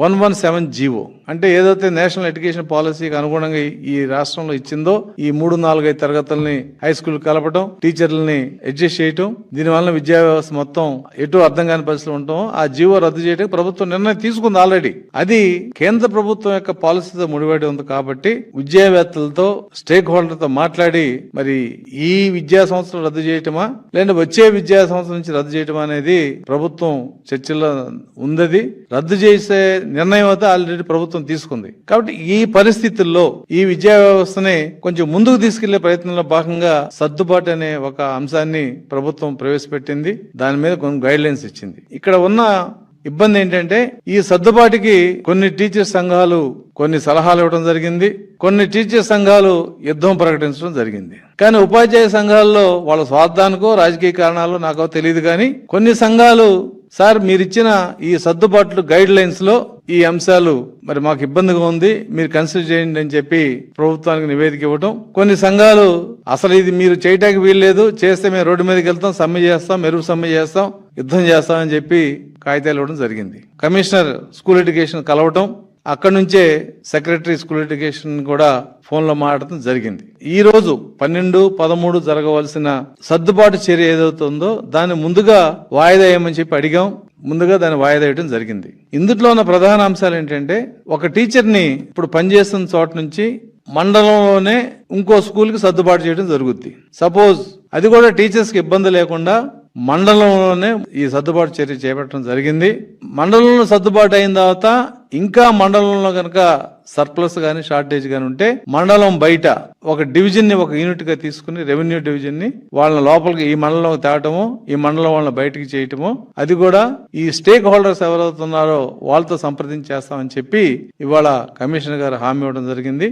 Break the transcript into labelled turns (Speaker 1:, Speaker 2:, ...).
Speaker 1: 117 GO అంటే ఏదైతే national education పాలసీకి అనుగుణంగా ఈ రాష్ట్రంలో ఇచ్చిందో ఈ 3-4-5 తరగతుల్ని హై స్కూల్ కలపడం, టీచర్లని అడ్జస్ట్ చేయటం, దీనివల్ల విద్యా వ్యవస్థ మొత్తం ఎటు అర్థం కాని పరిస్థితులు ఉండటం, ఆ జీవో రద్దు చేయడానికి ప్రభుత్వం నిర్ణయం తీసుకుంది ఆల్రెడీ. అది కేంద్ర ప్రభుత్వం యొక్క పాలసీతో ముడిపడి ఉంది కాబట్టి విద్యావేత్తలతో, స్టేక్ హోల్డర్తో మాట్లాడి మరి ఈ విద్యా సంవత్సరం రద్దు చేయటమా లేదా వచ్చే విద్యా సంవత్సరం నుంచి రద్దు చేయటమా అనేది ప్రభుత్వం చర్చల్లో ఉంది. రద్దు చేసే నిర్ణయం అయితే ఆల్రెడీ ప్రభుత్వం తీసుకుంది. కాబట్టి ఈ పరిస్థితుల్లో ఈ విద్యా వ్యవస్థని కొంచెం ముందుకు తీసుకెళ్లే ప్రయత్నంలో భాగంగా సర్దుబాటు అనే ఒక అంశాన్ని ప్రభుత్వం ప్రవేశపెట్టింది. దాని మీద కొన్ని గైడ్ లైన్స్ ఇచ్చింది. ఇక్కడ ఉన్న ఇబ్బంది ఏంటంటే ఈ సర్దుబాటుకి కొన్ని టీచర్ సంఘాలు కొన్ని సలహాలు ఇవ్వడం జరిగింది, కొన్ని టీచర్ సంఘాలు యుద్ధం ప్రకటించడం జరిగింది. కానీ ఉపాధ్యాయ సంఘాల్లో వాళ్ళ స్వార్థానికో రాజకీయ కారణాలు నాకో తెలియదు, కానీ కొన్ని సంఘాలు సార్ మీరిచ్చిన ఈ సర్దుబాట్లు గైడ్ లైన్స్ లో ఈ అంశాలు మరి మాకు ఇబ్బందిగా ఉంది, మీరు కన్సిడర్ చేయండి అని చెప్పి ప్రభుత్వానికి నివేదిక ఇవ్వడం. కొన్ని సంఘాలు అసలు ఇది మీరు చేయడానికి వీల్లేదు, చేస్తే మేము రోడ్డు మీదకి వెళ్తాం, సమ్మె చేస్తాం, మెరుగు సమ్మె చేస్తాం, యుద్ధం చేస్తాం అని చెప్పి కాగితాలు ఇవ్వడం జరిగింది. కమిషనర్ స్కూల్ ఎడ్యుకేషన్ కలవటం, అక్కడి నుంచే సెక్రటరీ స్కూల్ ఎడ్యుకేషన్ కూడా ఫోన్ లో మాట్లాడటం జరిగింది. ఈ రోజు 12-13 జరగవలసిన సర్దుబాటు చర్య ఏదవుతుందో దాన్ని ముందుగా వాయిదా వేయమని చెప్పి అడిగాం. ముందుగా దాన్ని వాయిదా వేయడం జరిగింది. ఇందులో ఉన్న ప్రధాన అంశాలు ఏంటంటే ఒక టీచర్ని ఇప్పుడు పనిచేస్తున్న చోట నుంచి మండలంలోనే ఇంకో స్కూల్ కి సర్దుబాటు చేయడం జరుగుద్ది. సపోజ్ అది కూడా టీచర్స్ కి ఇబ్బంది లేకుండా మండలంలోనే ఈ సర్దుబాటు చర్య చేపట్టడం జరిగింది. మండలంలో సర్దుబాటు అయిన తర్వాత ఇంకా మండలంలో కనుక సర్ప్లస్ గానీ షార్టేజ్ గానీ ఉంటే మండలం బయట ఒక డివిజన్ ని ఒక యూనిట్ గా తీసుకుని రెవెన్యూ డివిజన్ ని వాళ్ళ లోపలికి ఈ మండలంలోకి తేవటము, ఈ మండలం వాళ్ళని బయటికి చేయటము, అది కూడా ఈ స్టేక్ హోల్డర్స్ ఎవరైతున్నారో వాళ్ళతో సంప్రదించి చేస్తామని చెప్పి ఇవాళ కమిషనర్ గారు హామీ ఇవ్వడం జరిగింది.